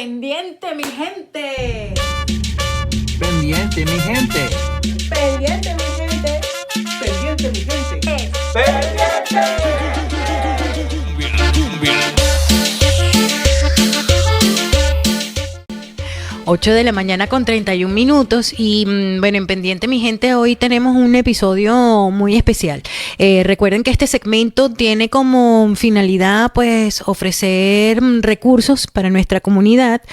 Pendiente, mi gente. Pendiente, mi gente. Pendiente, mi gente. Pendiente, mi gente. Pendiente. 8 de la mañana con 31 minutos y bueno, en Pendiente mi gente, hoy tenemos un episodio muy especial. Recuerden que este segmento tiene como finalidad pues ofrecer recursos para nuestra comunidad,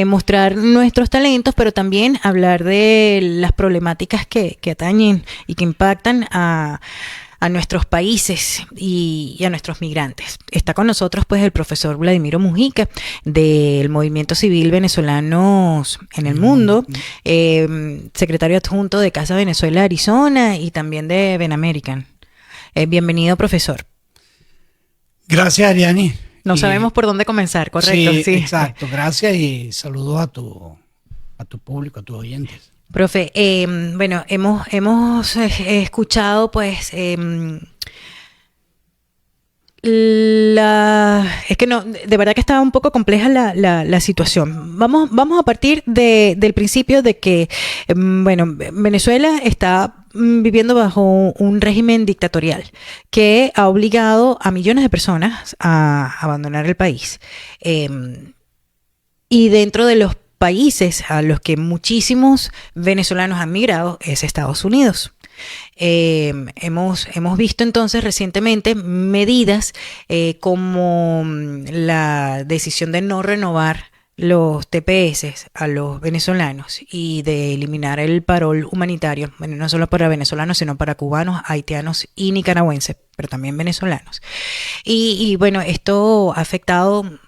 mostrar nuestros talentos, pero también hablar de las problemáticas que atañen y que impactan a nuestros países y a nuestros migrantes. Está con nosotros pues el profesor Vladimiro Mujica del Movimiento Civil Venezolanos en el Mundo, secretario adjunto de Casa Venezuela Arizona y también de Benamerican. Bienvenido, profesor. Gracias, Ariani. No sabemos por dónde comenzar, ¿correcto? Sí, exacto. Gracias y saludos a tu público, a tus oyentes. Profe, bueno, hemos escuchado pues es que no, de verdad que está un poco compleja la situación. Vamos a partir del principio de que, bueno, Venezuela está viviendo bajo un régimen dictatorial que ha obligado a millones de personas a abandonar el país. Y dentro de los países a los que muchísimos venezolanos han migrado es Estados Unidos. Hemos visto entonces recientemente medidas como la decisión de no renovar los TPS a los venezolanos y de eliminar el parol humanitario, bueno, no solo para venezolanos, sino para cubanos, haitianos y nicaragüenses, pero también venezolanos. Y bueno, esto ha afectado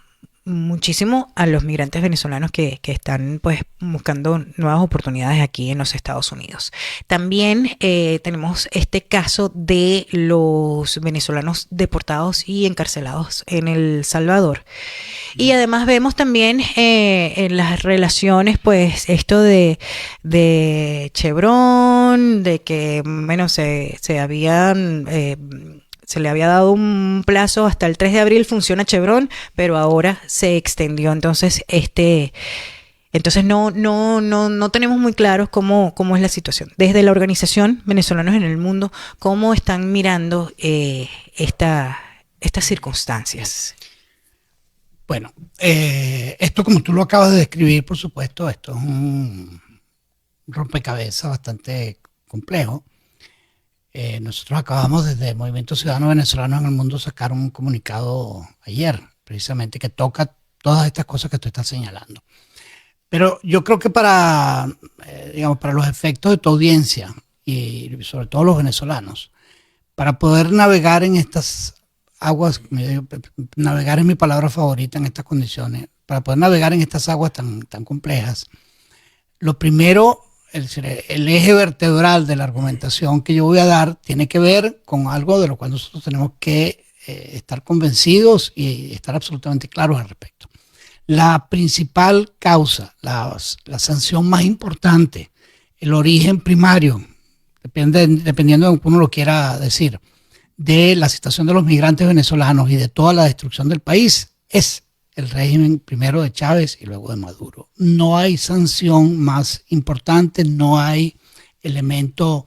muchísimo a los migrantes venezolanos que están pues buscando nuevas oportunidades aquí en los Estados Unidos. También tenemos este caso de los venezolanos deportados y encarcelados en El Salvador. Y además vemos también en las relaciones pues esto de Chevron, de que bueno se le había dado un plazo hasta el 3 de abril, funciona Chevron, pero ahora se extendió. Entonces, no tenemos muy claros cómo es la situación. Desde la organización Venezolanos en el Mundo, ¿cómo están mirando estas circunstancias? Bueno, esto como tú lo acabas de describir, por supuesto, esto es un rompecabezas bastante complejo. Nosotros acabamos desde el Movimiento Ciudadano Venezolano en el Mundo sacar un comunicado ayer, precisamente, que toca todas estas cosas que tú estás señalando. Pero yo creo que para los efectos de tu audiencia y sobre todo los venezolanos, para poder navegar en estas aguas, navegar es mi palabra favorita en estas condiciones, para poder navegar en estas aguas tan complejas, lo primero, el eje vertebral de la argumentación que yo voy a dar tiene que ver con algo de lo cual nosotros tenemos que estar convencidos y estar absolutamente claros al respecto. La principal causa, la sanción más importante, el origen primario, dependiendo de cómo uno lo quiera decir, de la situación de los migrantes venezolanos y de toda la destrucción del país es el régimen primero de Chávez y luego de Maduro. No hay sanción más importante, no hay elemento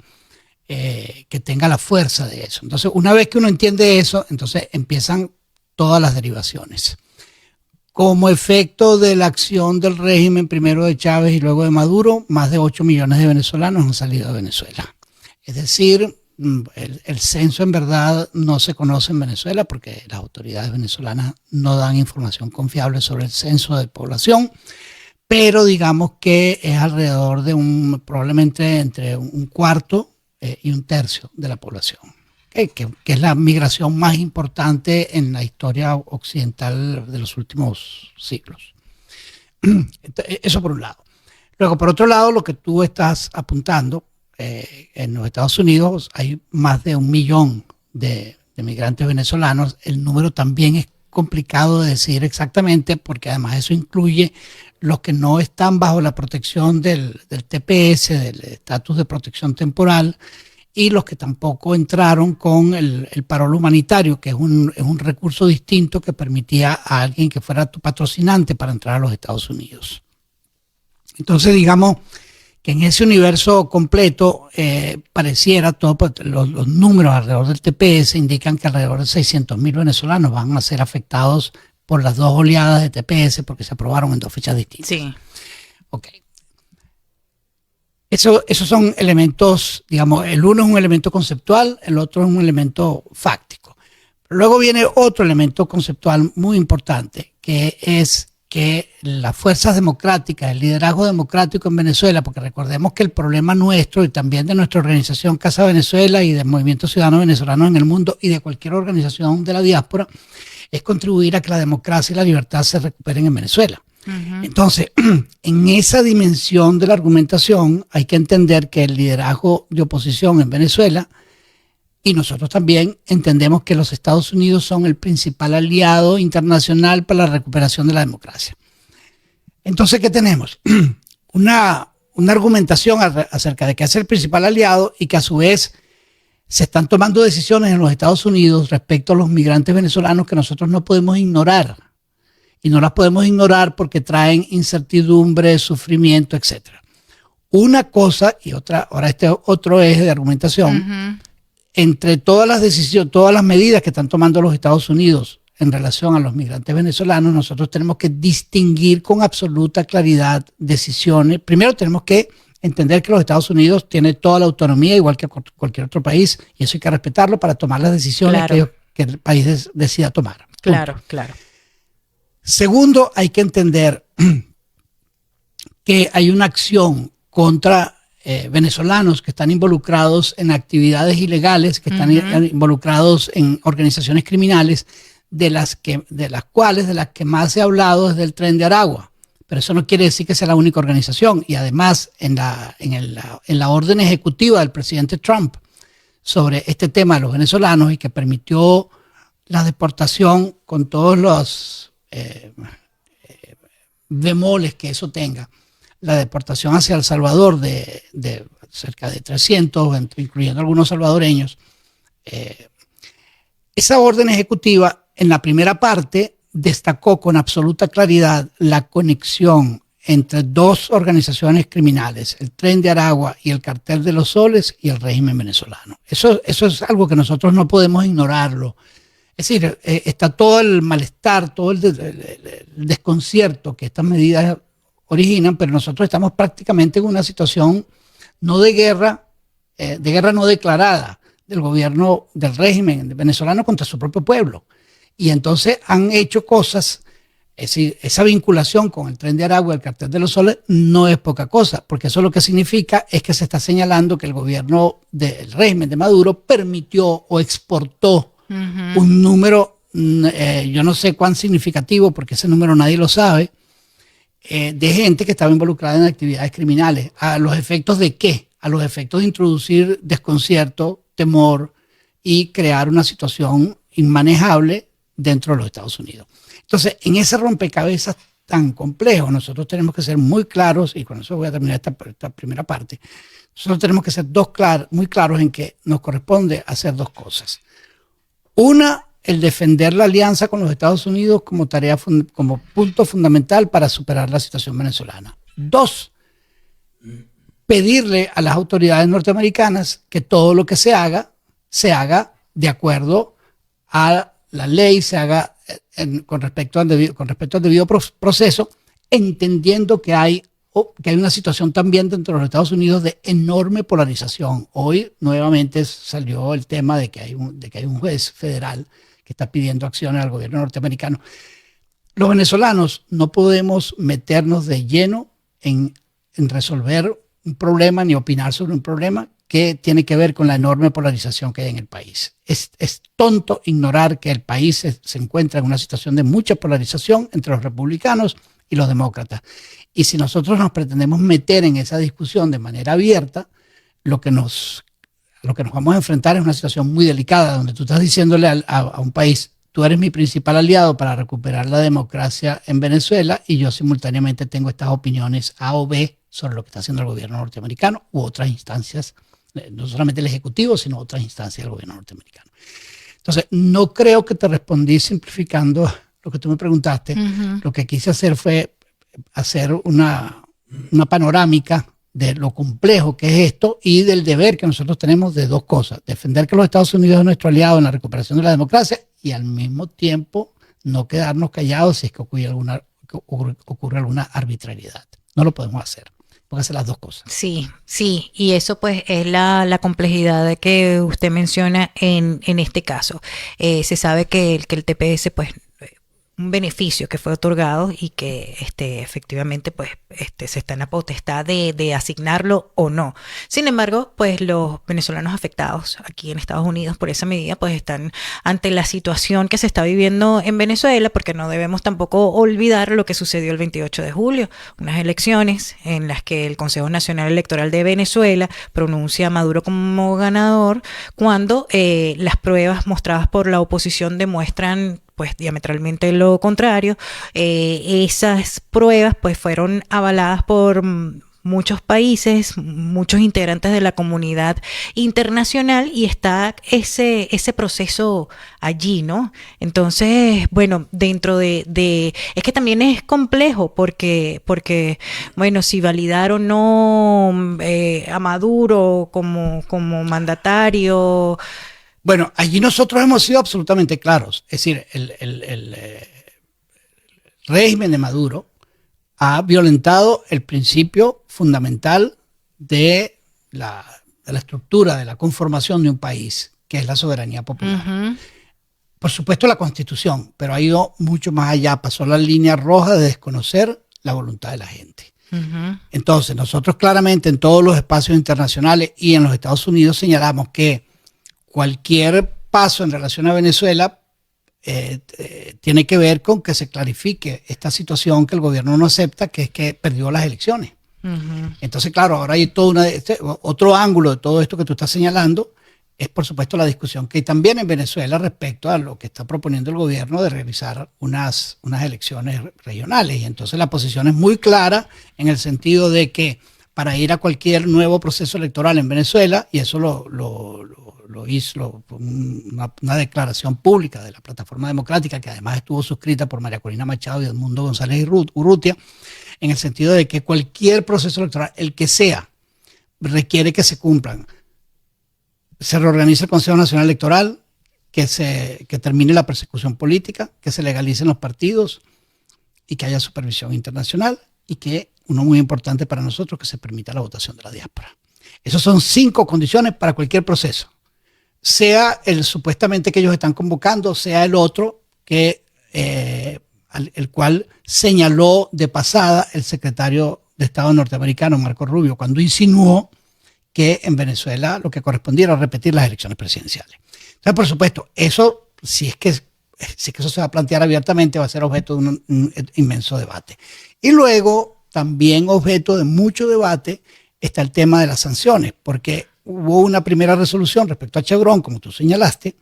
que tenga la fuerza de eso. Entonces, una vez que uno entiende eso, entonces empiezan todas las derivaciones. Como efecto de la acción del régimen primero de Chávez y luego de Maduro, más de 8 millones de venezolanos han salido de Venezuela. Es decir, el censo en verdad no se conoce en Venezuela porque las autoridades venezolanas no dan información confiable sobre el censo de población, pero digamos que es alrededor de probablemente entre un cuarto y un tercio de la población, que es la migración más importante en la historia occidental de los últimos siglos. Eso por un lado. Luego, por otro lado, lo que tú estás apuntando, en los Estados Unidos hay más de 1 millón de migrantes venezolanos. El número también es complicado de decir exactamente porque además eso incluye los que no están bajo la protección del TPS, del estatus de protección temporal, y los que tampoco entraron con el parol humanitario, que es un recurso distinto que permitía a alguien que fuera tu patrocinante para entrar a los Estados Unidos. Entonces, digamos que en ese universo completo pareciera, los números alrededor del TPS indican que alrededor de 600.000 venezolanos van a ser afectados por las dos oleadas de TPS porque se aprobaron en dos fechas distintas. Sí. Ok. Esos son elementos, digamos, el uno es un elemento conceptual, el otro es un elemento fáctico. Pero luego viene otro elemento conceptual muy importante, que es que las fuerzas democráticas, el liderazgo democrático en Venezuela, porque recordemos que el problema nuestro y también de nuestra organización Casa Venezuela y del Movimiento Ciudadano Venezolano en el mundo y de cualquier organización de la diáspora, es contribuir a que la democracia y la libertad se recuperen en Venezuela. Entonces, en esa dimensión de la argumentación hay que entender que el liderazgo de oposición en Venezuela, y nosotros también entendemos que los Estados Unidos son el principal aliado internacional para la recuperación de la democracia. Entonces, ¿qué tenemos? Una argumentación acerca de que es el principal aliado y que a su vez se están tomando decisiones en los Estados Unidos respecto a los migrantes venezolanos que nosotros no podemos ignorar. Y no las podemos ignorar porque traen incertidumbre, sufrimiento, etc. Una cosa y otra, ahora este otro eje de argumentación, entre todas las decisiones, todas las medidas que están tomando los Estados Unidos en relación a los migrantes venezolanos, nosotros tenemos que distinguir con absoluta claridad decisiones. Primero tenemos que entender que los Estados Unidos tienen toda la autonomía, igual que cualquier otro país, y eso hay que respetarlo para tomar las decisiones que el país decida tomar. Claro, claro. Segundo, hay que entender que hay una acción contra venezolanos que están involucrados en actividades ilegales, que están involucrados en organizaciones criminales, de las que más se ha hablado es del Tren de Aragua. Pero eso no quiere decir que sea la única organización. Y además, en la orden ejecutiva del presidente Trump sobre este tema de los venezolanos y que permitió la deportación con todos los bemoles que eso tenga, la deportación hacia El Salvador de cerca de 300, incluyendo algunos salvadoreños. Esa orden ejecutiva en la primera parte destacó con absoluta claridad la conexión entre dos organizaciones criminales, el Tren de Aragua y el Cartel de los Soles y el régimen venezolano. Eso es algo que nosotros no podemos ignorarlo. Es decir, está todo el malestar, todo el desconcierto que estas medidas originan, pero nosotros estamos prácticamente en una situación no de guerra no declarada del gobierno del régimen venezolano contra su propio pueblo. Y entonces han hecho cosas, es decir, esa vinculación con el Tren de Aragua y el Cartel de los Soles no es poca cosa, porque eso lo que significa es que se está señalando que el gobierno del régimen de Maduro permitió o exportó un número, yo no sé cuán significativo, porque ese número nadie lo sabe, de gente que estaba involucrada en actividades criminales. ¿A los efectos de qué? A los efectos de introducir desconcierto, temor y crear una situación inmanejable dentro de los Estados Unidos. Entonces, en ese rompecabezas tan complejo, nosotros tenemos que ser muy claros, y con eso voy a terminar esta primera parte, nosotros tenemos que ser muy claros en que nos corresponde hacer dos cosas. Una, el defender la alianza con los Estados Unidos como como punto fundamental para superar la situación venezolana. Dos, pedirle a las autoridades norteamericanas que todo lo que se haga de acuerdo a la ley, se haga con respecto al debido proceso, entendiendo que hay una situación también dentro de los Estados Unidos de enorme polarización. Hoy nuevamente salió el tema de que hay un juez federal que está pidiendo acciones al gobierno norteamericano. Los venezolanos no podemos meternos de lleno en resolver un problema ni opinar sobre un problema que tiene que ver con la enorme polarización que hay en el país. Es tonto ignorar que el país se encuentra en una situación de mucha polarización entre los republicanos y los demócratas. Y si nosotros nos pretendemos meter en esa discusión de manera abierta, lo que nos vamos a enfrentar es una situación muy delicada, donde tú estás diciéndole a un país, tú eres mi principal aliado para recuperar la democracia en Venezuela, y yo simultáneamente tengo estas opiniones A o B sobre lo que está haciendo el gobierno norteamericano u otras instancias no solamente el Ejecutivo, sino otras instancias del gobierno norteamericano. Entonces, no creo que te respondí simplificando lo que tú me preguntaste. Lo que quise hacer fue hacer una panorámica de lo complejo que es esto y del deber que nosotros tenemos de dos cosas: defender que los Estados Unidos es nuestro aliado en la recuperación de la democracia y al mismo tiempo no quedarnos callados si es que ocurre alguna arbitrariedad. No lo podemos hacer. Porque hacer las dos cosas. Sí, sí, y eso pues es la complejidad que usted menciona en este caso. Se sabe que el TPS pues un beneficio que fue otorgado y que efectivamente pues se está en la potestad de asignarlo o no. Sin embargo, pues los venezolanos afectados aquí en Estados Unidos por esa medida pues están ante la situación que se está viviendo en Venezuela, porque no debemos tampoco olvidar lo que sucedió el 28 de julio, unas elecciones en las que el Consejo Nacional Electoral de Venezuela pronuncia a Maduro como ganador cuando las pruebas mostradas por la oposición demuestran pues diametralmente lo contrario. Esas pruebas pues fueron avaladas por muchos países, muchos integrantes de la comunidad internacional y está ese proceso allí, ¿no? Entonces, bueno, dentro de es que también es complejo porque bueno, si validar o no a Maduro como mandatario. Bueno, allí nosotros hemos sido absolutamente claros. Es decir, el régimen de Maduro ha violentado el principio fundamental de la estructura, de la conformación de un país, que es la soberanía popular. Por supuesto la Constitución, pero ha ido mucho más allá, pasó la línea roja de desconocer la voluntad de la gente. Entonces, nosotros claramente en todos los espacios internacionales y en los Estados Unidos señalamos que cualquier paso en relación a Venezuela tiene que ver con que se clarifique esta situación que el gobierno no acepta, que es que perdió las elecciones. Entonces, claro, ahora hay todo otro ángulo de todo esto que tú estás señalando, es por supuesto la discusión que hay también en Venezuela respecto a lo que está proponiendo el gobierno de realizar unas elecciones regionales. Y entonces la posición es muy clara en el sentido de que para ir a cualquier nuevo proceso electoral en Venezuela, y eso lo hizo una declaración pública de la Plataforma Democrática, que además estuvo suscrita por María Corina Machado y Edmundo González Urrutia, en el sentido de que cualquier proceso electoral, el que sea, requiere que se cumplan. Se reorganice el Consejo Nacional Electoral, que termine la persecución política, que se legalicen los partidos y que haya supervisión internacional y que, uno muy importante para nosotros, que se permita la votación de la diáspora. Esas son 5 condiciones para cualquier proceso. Sea el supuestamente que ellos están convocando, sea el otro que el cual señaló de pasada el secretario de Estado norteamericano, Marco Rubio, cuando insinuó que en Venezuela lo que correspondía era repetir las elecciones presidenciales. Entonces, por supuesto, eso, si es que eso se va a plantear abiertamente, va a ser objeto de un inmenso debate. Y luego, también objeto de mucho debate, está el tema de las sanciones, porque hubo una primera resolución respecto a Chevron, como tú señalaste.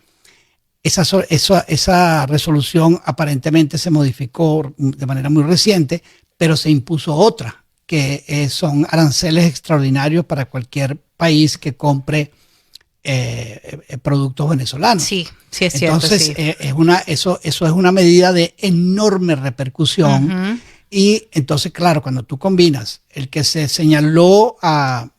Esa resolución aparentemente se modificó de manera muy reciente, pero se impuso otra, que son aranceles extraordinarios para cualquier país que compre productos venezolanos. Sí, sí es cierto. Entonces, sí. Eso es una medida de enorme repercusión. Y entonces, claro, cuando tú combinas el que se señaló al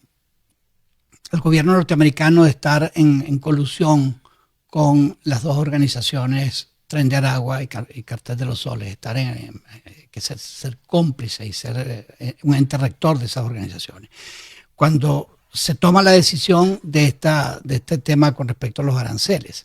gobierno norteamericano de estar en colusión con las dos organizaciones, Tren de Aragua y Cartel de los Soles, ser cómplice y ser un ente rector de esas organizaciones. Cuando se toma la decisión de este tema con respecto a los aranceles,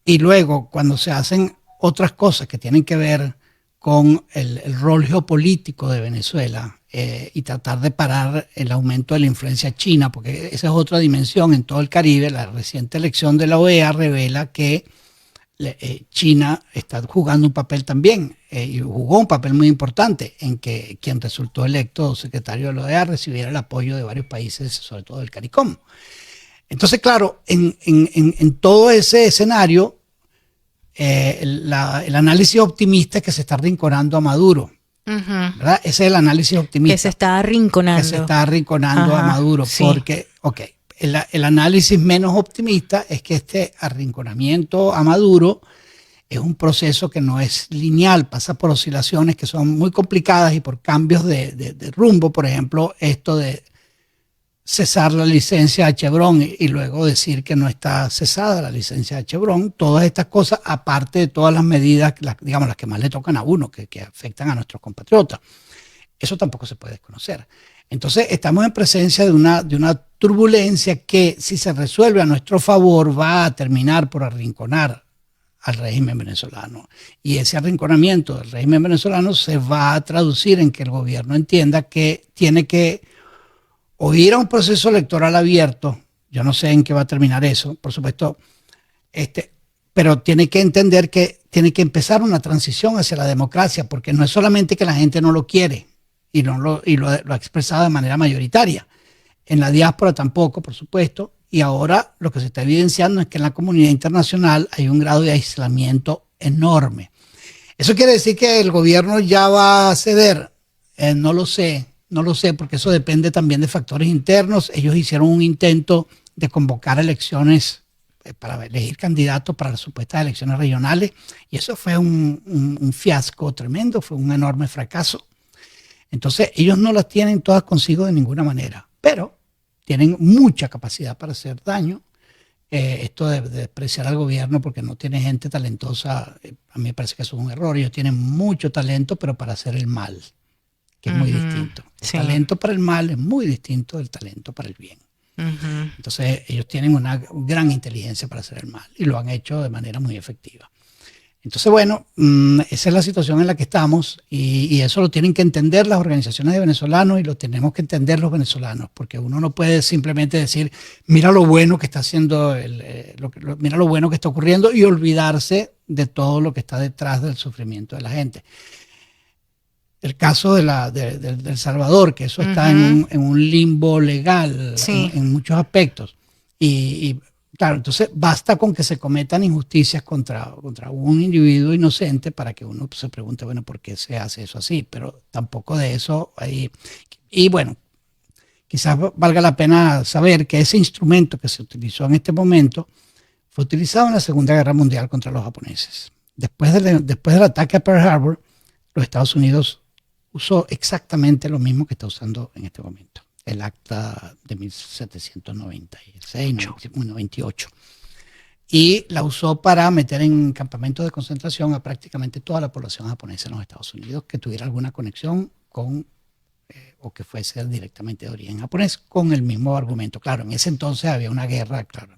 y luego cuando se hacen otras cosas que tienen que ver con el rol geopolítico de Venezuela y tratar de parar el aumento de la influencia china, porque esa es otra dimensión en todo el Caribe. La reciente elección de la OEA revela que China está jugando un papel también, y jugó un papel muy importante en que quien resultó electo secretario de la OEA recibiera el apoyo de varios países, sobre todo del CARICOM. Entonces, claro, en todo ese escenario, el análisis optimista es que se está arrinconando a Maduro. ¿Verdad? Ese es el análisis optimista. Que se está arrinconando. Que se está arrinconando a Maduro. Sí. Porque, el análisis menos optimista es que este arrinconamiento a Maduro es un proceso que no es lineal, pasa por oscilaciones que son muy complicadas y por cambios de rumbo. Por ejemplo, esto de cesar la licencia a Chevron y luego decir que no está cesada la licencia de Chevron. Todas estas cosas, aparte de todas las medidas, digamos, las que más le tocan a uno, que afectan a nuestros compatriotas. Eso tampoco se puede desconocer. Entonces, estamos en presencia de una turbulencia que, si se resuelve a nuestro favor, va a terminar por arrinconar al régimen venezolano. Y ese arrinconamiento del régimen venezolano se va a traducir en que el gobierno entienda que tiene que o ir a un proceso electoral abierto. Yo no sé en qué va a terminar eso, por supuesto, pero tiene que entender que tiene que empezar una transición hacia la democracia, porque no es solamente que la gente no lo quiere y lo ha expresado de manera mayoritaria. En la diáspora tampoco, por supuesto, y ahora lo que se está evidenciando es que en la comunidad internacional hay un grado de aislamiento enorme. ¿Eso quiere decir que el gobierno ya va a ceder? No lo sé, porque eso depende también de factores internos. Ellos hicieron un intento de convocar elecciones para elegir candidatos para las supuestas elecciones regionales, y eso fue un fiasco tremendo, fue un enorme fracaso. Entonces, ellos no las tienen todas consigo de ninguna manera, pero tienen mucha capacidad para hacer daño. Esto de despreciar al gobierno porque no tiene gente talentosa, a mí me parece que eso es un error. Ellos tienen mucho talento, pero para hacer el mal, que es muy distinto. El talento para el mal es muy distinto del talento para el bien. Entonces, ellos tienen una gran inteligencia para hacer el mal y lo han hecho de manera muy efectiva. Entonces, bueno, esa es la situación en la que estamos, y eso lo tienen que entender las organizaciones de venezolanos y lo tenemos que entender los venezolanos, porque uno no puede simplemente decir, mira lo bueno que está haciendo, mira lo bueno que está ocurriendo, y olvidarse de todo lo que está detrás del sufrimiento de la gente. El caso de El Salvador, que eso está en un limbo legal en muchos aspectos, y claro, entonces basta con que se cometan injusticias contra un individuo inocente para que uno se pregunte, bueno, ¿por qué se hace eso así? Pero tampoco de eso hay. Y bueno, quizás valga la pena saber que ese instrumento que se utilizó en este momento fue utilizado en la Segunda Guerra Mundial contra los japoneses. Después del ataque a Pearl Harbor, los Estados Unidos usó exactamente lo mismo que está usando en este momento. El acta de 1796-98. Y la usó para meter en campamentos de concentración a prácticamente toda la población japonesa en los Estados Unidos que tuviera alguna conexión con, o que fuese directamente de origen japonés, con el mismo argumento. Claro, en ese entonces había una guerra, claro.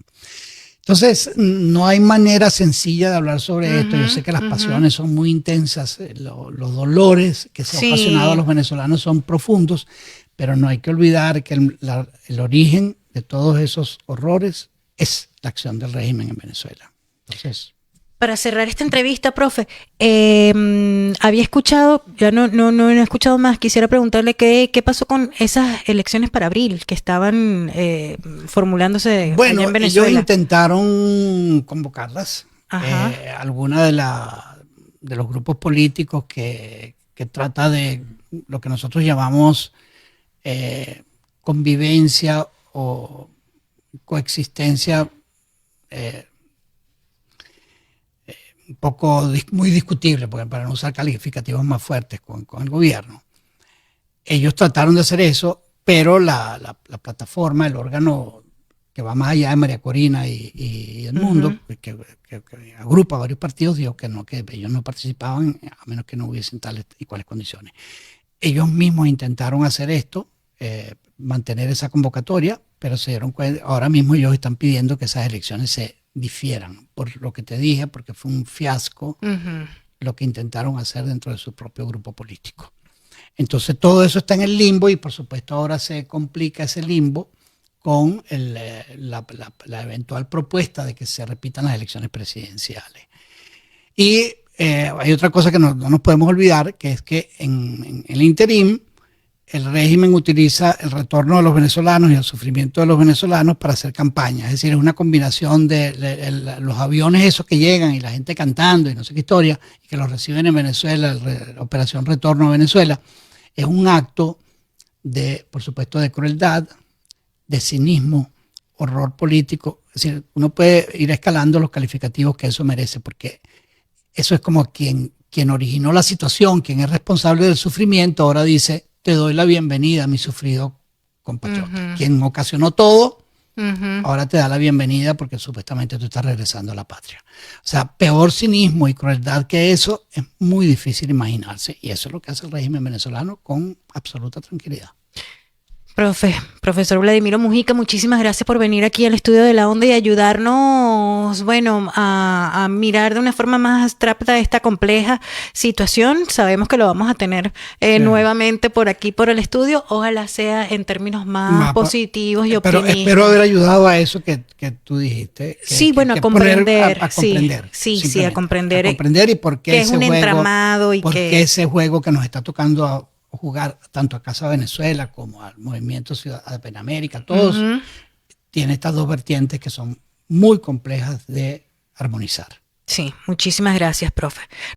Entonces, no hay manera sencilla de hablar sobre esto. Yo sé que las pasiones son muy intensas, los dolores que se han ocasionado a los venezolanos son profundos, pero no hay que olvidar que el origen de todos esos horrores es la acción del régimen en Venezuela. Entonces, para cerrar esta entrevista, profe, había escuchado, ya no he escuchado más, quisiera preguntarle qué pasó con esas elecciones para abril que estaban formulándose allá en Venezuela. Ellos intentaron convocarlas. Alguna de los grupos políticos que trata de lo que nosotros llamamos convivencia o coexistencia un poco muy discutible, porque para no usar calificativos más fuertes con el gobierno. Ellos trataron de hacer eso, pero la plataforma, el órgano que va más allá de María Corina y el mundo, que agrupa varios partidos, dijo que ellos no participaban a menos que no hubiesen tales y cuales condiciones. Ellos mismos intentaron hacer esto, mantener esa convocatoria, pero se dieron cuenta, ahora mismo ellos están pidiendo que esas elecciones se difieran, por lo que te dije, porque fue un fiasco lo que intentaron hacer dentro de su propio grupo político. Entonces todo eso está en el limbo, y por supuesto ahora se complica ese limbo con la eventual propuesta de que se repitan las elecciones presidenciales. Y hay otra cosa que no nos podemos olvidar, que es que en el interín el régimen utiliza el retorno de los venezolanos y el sufrimiento de los venezolanos para hacer campaña. Es decir, es una combinación de los aviones esos que llegan y la gente cantando y no sé qué historia, y que los reciben en Venezuela, la Operación Retorno a Venezuela. Es un acto por supuesto, de crueldad, de cinismo, horror político. Es decir, uno puede ir escalando los calificativos que eso merece, porque eso es como quien originó la situación, quien es responsable del sufrimiento, ahora dice, te doy la bienvenida, mi sufrido compatriota. Quien ocasionó todo, ahora te da la bienvenida porque supuestamente tú estás regresando a la patria. O sea, peor cinismo y crueldad que eso es muy difícil imaginarse, y eso es lo que hace el régimen venezolano con absoluta tranquilidad. Profesor Vladimiro Mujica, muchísimas gracias por venir aquí al estudio de La Onda y ayudarnos, bueno, a mirar de una forma más abstracta esta compleja situación. Sabemos que lo vamos a tener nuevamente por aquí, por el estudio. Ojalá sea en términos más positivos y optimistas. Pero espero haber ayudado a eso que tú dijiste. Sí, bueno, a comprender. A comprender. Sí, a comprender. A comprender y por qué que es un entramado y qué ese juego que nos está tocando jugar tanto a Casa Venezuela como al Movimiento Ciudadano de América, todos tienen estas dos vertientes que son muy complejas de armonizar. Sí, muchísimas gracias, profe.